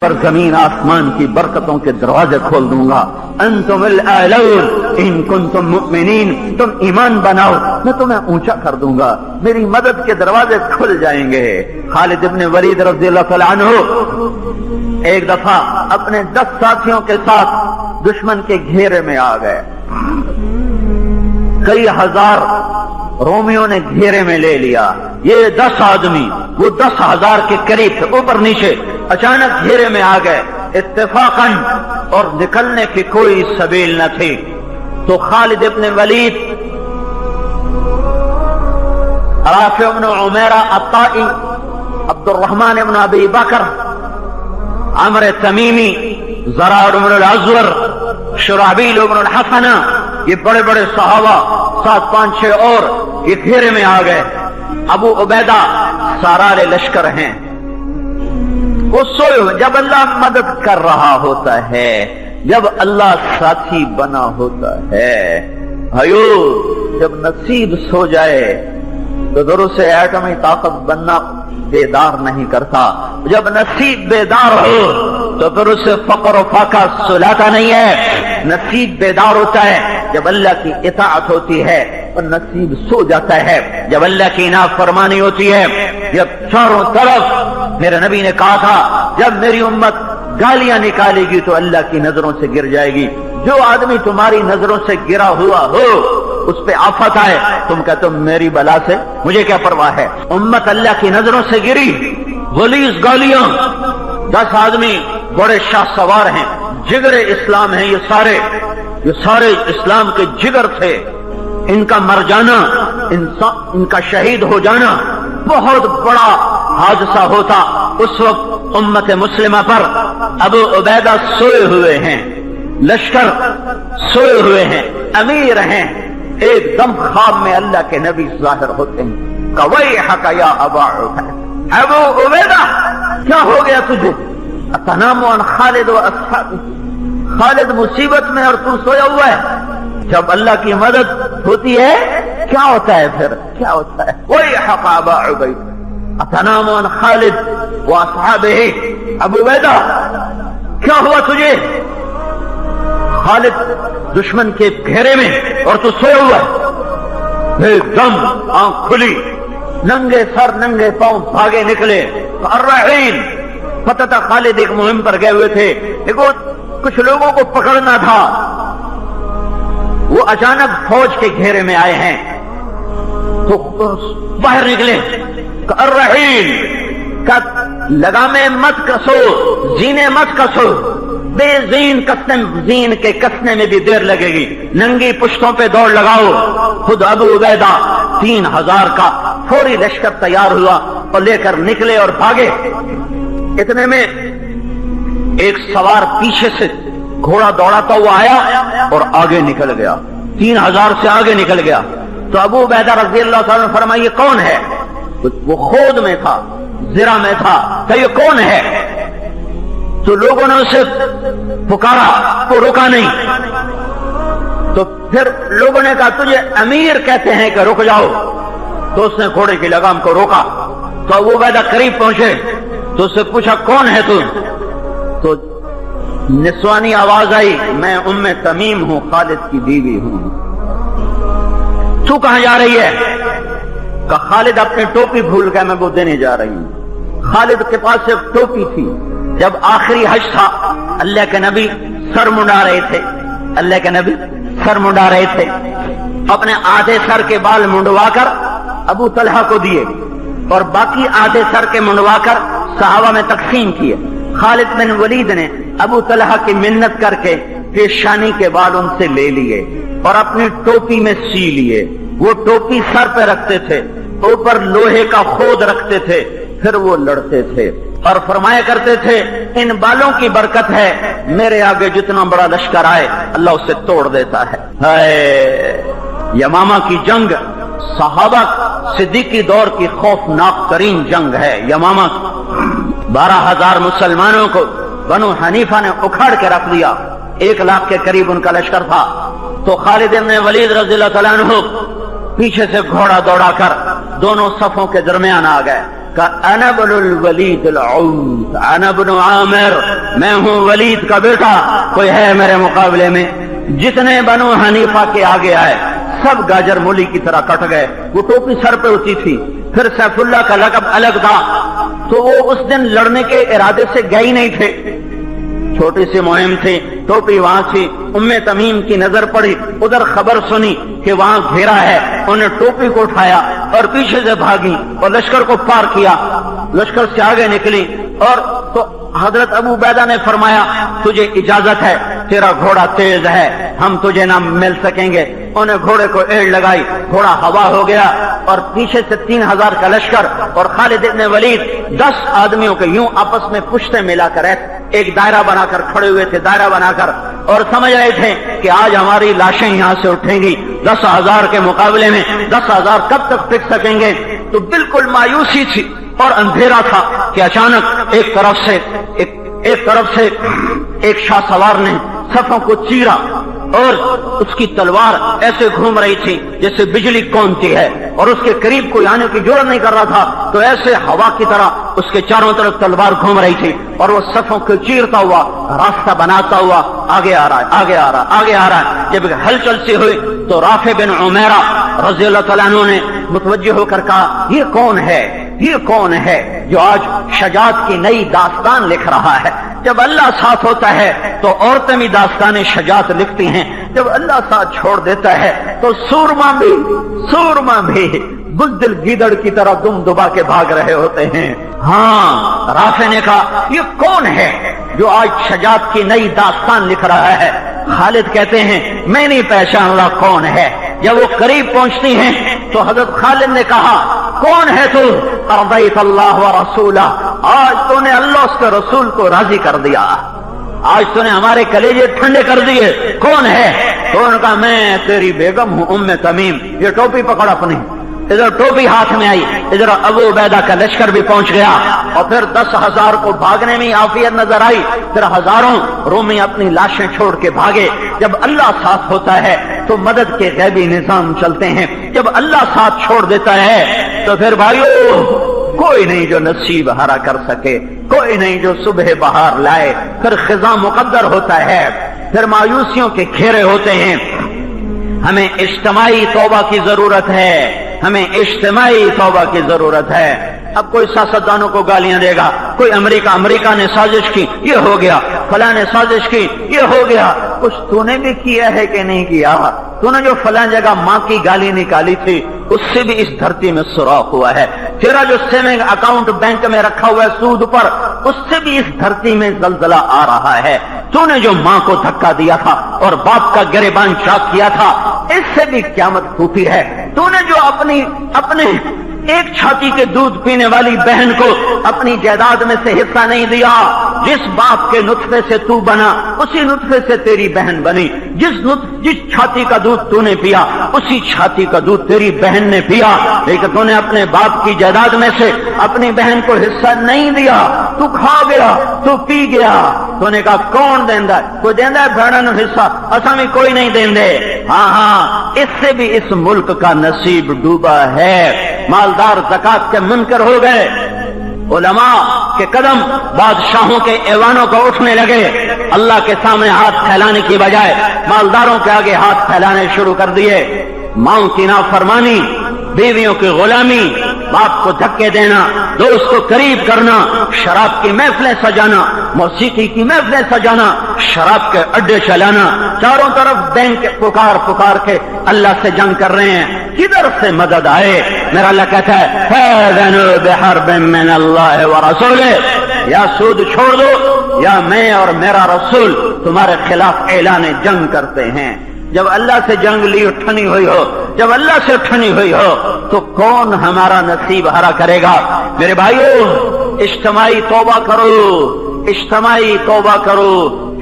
پر زمین آسمان کی برکتوں کے دروازے کھول دوں گا. انتم الاعلون ان کنتم مؤمنین، تم ایمان بناؤ میں تمہیں اونچا کر دوں گا، میری مدد کے دروازے کھل جائیں گے. خالد ابن ولید رضی اللہ تعالیٰ عنہ ایک دفعہ اپنے 10 ساتھیوں کے ساتھ دشمن کے گھیرے میں آ گئے. کئی ہزار رومیوں نے گھیرے میں لے لیا. یہ 10 آدمی وہ 10,000 کے قریب تھے، اوپر نیچے اچانک گھیرے میں آ گئے اتفاقاً، اور نکلنے کی کوئی سبیل نہ تھی. تو خالد ابن ولید، رافع بن عمیرہ الطائی، عبد الرحمن ابن ابی بکر، عمرو تمیمی، زرار بن الازور، شرحبیل بن الحسنہ، یہ بڑے بڑے صحابہ 7 5 6 اور یہ گھیرے میں آ گئے. ابو عبیدہ سارار لشکر ہیں. وہ سوئے ہوئے. جب اللہ مدد کر رہا ہوتا ہے، جب اللہ ساتھی بنا ہوتا ہے، بھائیو جب نصیب سو جائے تو درست ایٹمی طاقت بننا بیدار نہیں کرتا. جب نصیب بیدار ہو تو پھر اسے فقر و فاقہ سلاتا نہیں ہے. نصیب بیدار ہوتا ہے جب اللہ کی اطاعت ہوتی ہے، اور نصیب سو جاتا ہے جب اللہ کی نافرمانی ہوتی ہے. جب چاروں طرف میرے نبی نے کہا تھا جب میری امت گالیاں نکالے گی تو اللہ کی نظروں سے گر جائے گی. جو آدمی تمہاری نظروں سے گرا ہوا ہو اس پہ آفت آئے، تم کہتے ہو میری بلا سے مجھے کیا پرواہ ہے. امت اللہ کی نظروں سے گری، غلیظ گالیاں. 10 آدمی بڑے شاہ سوار ہیں، جگر اسلام ہیں، یہ سارے اسلام کے جگر تھے. ان کا مر جانا، ان کا شہید ہو جانا بہت بڑا حادثہ ہوتا. اس وقت امت مسلمہ پر ابو عبیدہ سوئے ہوئے ہیں، لشکر سوئے ہوئے ہیں، امیر ہیں. ایک دم خواب میں اللہ کے نبی ظاہر ہوتے ہیں. وَيْحَكَ يَا أَبَا عُبَيدَہ، ابو عبیدہ کیا ہو گیا تجھے؟ أَتَنَامُ عَنْ خالد وَأَصْحَابِهِ، خالد مصیبت میں اور تو سویا ہوا ہے. جب اللہ کی مدد ہوتی ہے کیا ہوتا ہے؟ پھر کیا ہوتا ہے؟ وَيْحَكَ أَبَا عُبَيدَہ أَتَنَامُ عَنْ خالد وَأَصْحَابِهِ، ابو عبیدہ کیا ہوا تجھے؟ خالد دشمن کے گھیرے میں اور تو سویا ہوا ہے. ایک دم آنکھ کھلی، ننگے سر ننگے پاؤں بھاگے نکلے. الرحیم، پتہ تھا خالد ایک مہم پر گئے ہوئے تھے، دیکھو کچھ لوگوں کو پکڑنا تھا. وہ اچانک فوج کے گھیرے میں آئے ہیں تو باہر نکلے. الرحیم، لگامے مت کسو، زینے مت کسو، بے زین زین کے کسنے میں بھی دیر لگے گی. ننگی پشتوں پہ دوڑ لگاؤ. خود ابو عبیدہ 3000 کا فوری لشکر تیار ہوا اور لے کر نکلے اور بھاگے. اتنے میں ایک سوار پیچھے سے گھوڑا دوڑاتا ہوا آیا اور آگے نکل گیا، 3000 سے آگے نکل گیا. تو ابو عبیدہ رضی اللہ تعالیٰ نے فرمایا یہ کون ہے؟ وہ خود میں تھا، زرہ میں تھا، کہ یہ کون ہے؟ تو لوگوں نے اسے پکارا تو رکا نہیں. تو پھر لوگوں نے کہا تجھے امیر کہتے ہیں کہ رک جاؤ. تو اس نے گھوڑے کی لگام کو روکا. تو ابو عبیدہ قریب پہنچے تو اس سے پوچھا کون ہے تو نسوانی آواز آئی، میں ام تمیم ہوں، خالد کی بیوی ہوں. تو کہاں جا رہی ہے؟ کہ خالد اپنی ٹوپی بھول گیا، میں وہ دینے جا رہی ہوں. خالد کے پاس ایک ٹوپی تھی. جب آخری حج تھا اللہ کے نبی سر منڈا رہے تھے، اللہ کے نبی سر منڈا رہے تھے. اپنے آدھے سر کے بال منڈوا کر ابو طلحہ کو دیے اور باقی آدھے سر کے منڈوا کر صحابہ میں تقسیم کیے. خالد بن ولید نے ابو طلحہ کی منت کر کے پیشانی کے بال ان سے لے لیے اور اپنی ٹوپی میں سی لیے. وہ ٹوپی سر پہ رکھتے تھے، اوپر لوہے کا خود رکھتے تھے، پھر وہ لڑتے تھے اور فرمایا کرتے تھے ان بالوں کی برکت ہے، میرے آگے جتنا بڑا لشکر آئے اللہ اسے توڑ دیتا ہے. یمامہ کی جنگ صحابہ صدیقی دور کی خوفناک ترین جنگ ہے. یمامہ 12,000 مسلمانوں کو بنو حنیفہ نے اکھاڑ کے رکھ دیا. 1 لاکھ کے قریب ان کا لشکر تھا. تو خالد بن ولید رضی اللہ تعالیٰ عنہ پیچھے سے گھوڑا دوڑا کر دونوں صفوں کے درمیان آ گئے. کہ انا ابن الولید العود انا ابن عامر، میں ہوں ولید کا بیٹا، کوئی ہے میرے مقابلے میں؟ جتنے بنو حنیفہ کے آگے آئے سب گاجر مولی کی طرح کٹ گئے۔ وہ ٹوپی سر پہ ہوتی تھی، پھر سیف اللہ کا لقب الگ تھا، تو وہ اس دن لڑنے کے ارادے سے گئے ہی نہیں تھے، چھوٹی سی مہم تھی، ٹوپی وہاں تھی۔ ام تمیم کی نظر پڑی، ادھر خبر سنی کہ وہاں گھیرا ہے، انہیں ٹوپی کو اٹھایا اور پیچھے سے بھاگی اور لشکر کو پار کیا، لشکر سے آگے نکلی۔ اور تو حضرت ابو عبیدہ نے فرمایا تجھے اجازت ہے، تیرا گھوڑا تیز ہے، ہم تجھے نہ مل سکیں گے۔ انہیں گھوڑے کو ایڑ لگائی، گھوڑا ہوا ہو گیا اور پیچھے سے 3000 کا لشکر اور خالد ابن ولید 10 آدمیوں کے یوں آپس میں پشتیں ملا کر ایک دائرہ بنا کر کھڑے ہوئے تھے، دائرہ بنا کر، اور سمجھ رہے تھے کہ آج ہماری لاشیں یہاں سے اٹھیں گی 10,000 کے مقابلے میں 10,000 کب تک ٹک سکیں گے؟ تو بالکل مایوسی تھی اور اندھیرا تھا کہ اچانک ایک طرف سے ایک شاہ سوار نے صفوں کو چیرا اور اس کی تلوار ایسے گھوم رہی تھی جیسے بجلی کونتی ہے، اور اس کے قریب کوئی آنے کی جرأت نہیں کر رہا تھا، تو ایسے ہوا کی طرح اس کے چاروں طرف تلوار گھوم رہی تھی اور وہ صفوں کو چیرتا ہوا راستہ بناتا ہوا آگے آ رہا ہے، آگے آ رہا ہے، آگے آ رہا ہے۔ جب ہلچل سی ہوئی تو رافع بن عمیرہ رضی اللہ تعالیٰ عنہ نے متوجہ ہو کر کہا یہ کون ہے، یہ کون ہے جو آج شجاعت کی نئی داستان لکھ رہا ہے؟ جب اللہ ساتھ ہوتا ہے تو عورتیں بھی داستان شجاعت لکھتی ہیں، جب اللہ ساتھ چھوڑ دیتا ہے تو سورما بھی بزدل گیدڑ کی طرح دم دبا کے بھاگ رہے ہوتے ہیں۔ ہاں، رافع نے کہا یہ کون ہے جو آج شجاعت کی نئی داستان لکھ رہا ہے؟ خالد کہتے ہیں میں نہیں پہچان رہا کون ہے۔ جب وہ قریب پہنچتی ہیں تو حضرت خالد نے کہا کون ہے تو؟ ارضیت اللہ و رسولہ، آج تو نے اللہ اس کے رسول کو راضی کر دیا، آج تو نے ہمارے کلیجے ٹھنڈے کر دیے۔ کون ہے؟ تو انہوں نے کہا میں تیری بیگم ہوں ام تمیم۔ یہ ٹوپی پکڑ اپنی، ادھر ٹوپی ہاتھ میں آئی، ادھر ابو عبیدہ کا لشکر بھی پہنچ گیا اور پھر 10,000 کو بھاگنے میں عافیت نظر آئی، پھر ہزاروں رومی اپنی لاشیں چھوڑ کے بھاگے۔ جب اللہ ساتھ ہوتا ہے تو مدد کے غیبی نظام چلتے ہیں، جب اللہ ساتھ چھوڑ دیتا ہے تو پھر بھائیو کوئی نہیں جو نصیب ہرا کر سکے، کوئی نہیں جو صبح بہار لائے۔ پھر خزاں مقدر ہوتا ہے، پھر مایوسیوں کے گھیرے ہوتے ہیں۔ ہمیں اجتماعی توبہ کی ضرورت ہے، ہمیں اجتماعی توبہ کی ضرورت ہے۔ اب کوئی سیاستدانوں کو گالیاں دے گا، کوئی امریکہ نے سازش کی یہ ہو گیا، فلاں نے سازش کی یہ ہو گیا۔ کچھ تو نے بھی کیا ہے کہ نہیں کیا؟ تو نے جو فلاں جگہ ماں کی گالی نکالی تھی اس سے بھی اس دھرتی میں سوراخ ہوا ہے، تیرا جو سیونگ اکاؤنٹ بینک میں رکھا ہوا ہے سود پر اس سے بھی اس دھرتی میں زلزلہ آ رہا ہے، تو نے جو ماں کو دھکا دیا تھا اور باپ کا گریبان چاک کیا تھا اس سے بھی قیامت ٹوٹی ہے، تو نے جو اپنے ایک چھاتی کے دودھ پینے والی بہن کو اپنی جائیداد میں سے حصہ نہیں دیا، جس باپ کے نطفے سے تو بنا اسی نطفے سے تیری بہن بنی، جس چھاتی کا دودھ تو نے پیا اسی چھاتی کا دودھ تیری بہن نے پیا، لیکن تو نے اپنے باپ کی جائیداد میں سے اپنی بہن کو حصہ نہیں دیا، تو کھا گیا، تو پی گیا۔ تو نے کہا کون دیندا ہے؟ کوئی دیندا ہے بھڑن حصہ؟ اساں بھی کوئی نہیں دیندے۔ ہاں اس سے بھی اس ملک کا نصیب ڈوبا ہے۔ مالدار زکات کے منکر ہو گئے، علماء کے قدم بادشاہوں کے ایوانوں کو اٹھنے لگے، اللہ کے سامنے ہاتھ پھیلانے کی بجائے مالداروں کے آگے ہاتھ پھیلانے شروع کر دیے۔ ماں کی نافرمانی، بیویوں کی غلامی، باپ کو دھکے دینا، دوست کو قریب کرنا، شراب کی محفلیں سجانا، موسیقی کی محفلیں سجانا، شراب کے اڈے چلانا، چاروں طرف بینک پکار کے اللہ سے جنگ کر رہے ہیں، کدھر سے مدد آئے؟ میرا اللہ کہتا ہے فَأَذَنُوا بِحَرْبٍ مِّنَ اللَّهِ وَرَسُولِهِ، یا سود چھوڑ دو یا میں اور میرا رسول تمہارے خلاف اعلان جنگ کرتے ہیں۔ جب اللہ سے جنگ لی اٹھنی ہوئی ہو، جب اللہ سے اٹھنی ہوئی ہو تو کون ہمارا نصیب ہرا کرے گا؟ میرے بھائیو اجتماعی توبہ کرو، اجتماعی توبہ کرو،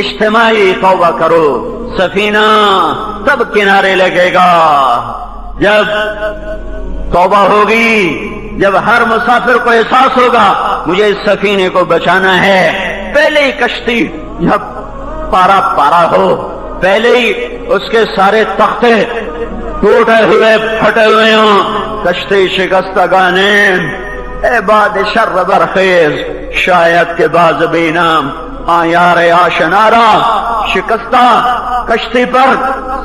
اجتماعی توبہ کرو۔ سفینہ تب کنارے لگے گا جب توبہ ہوگی، جب ہر مسافر کو احساس ہوگا مجھے اس سفینے کو بچانا ہے۔ پہلے ہی کشتی جب پارا ہو، پہلے ہی اس کے سارے تختے ٹوٹے ہوئے پھٹے ہوئے ہوں، کشتی شکستگانے اے باد شر برخیز، شاید کہ باز بینام یار آشنارا، شکستہ کشتی پر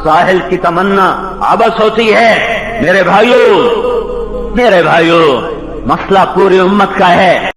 ساحل کی تمنا عبث ہوتی ہے۔ میرے بھائیو، مسئلہ پوری امت کا ہے۔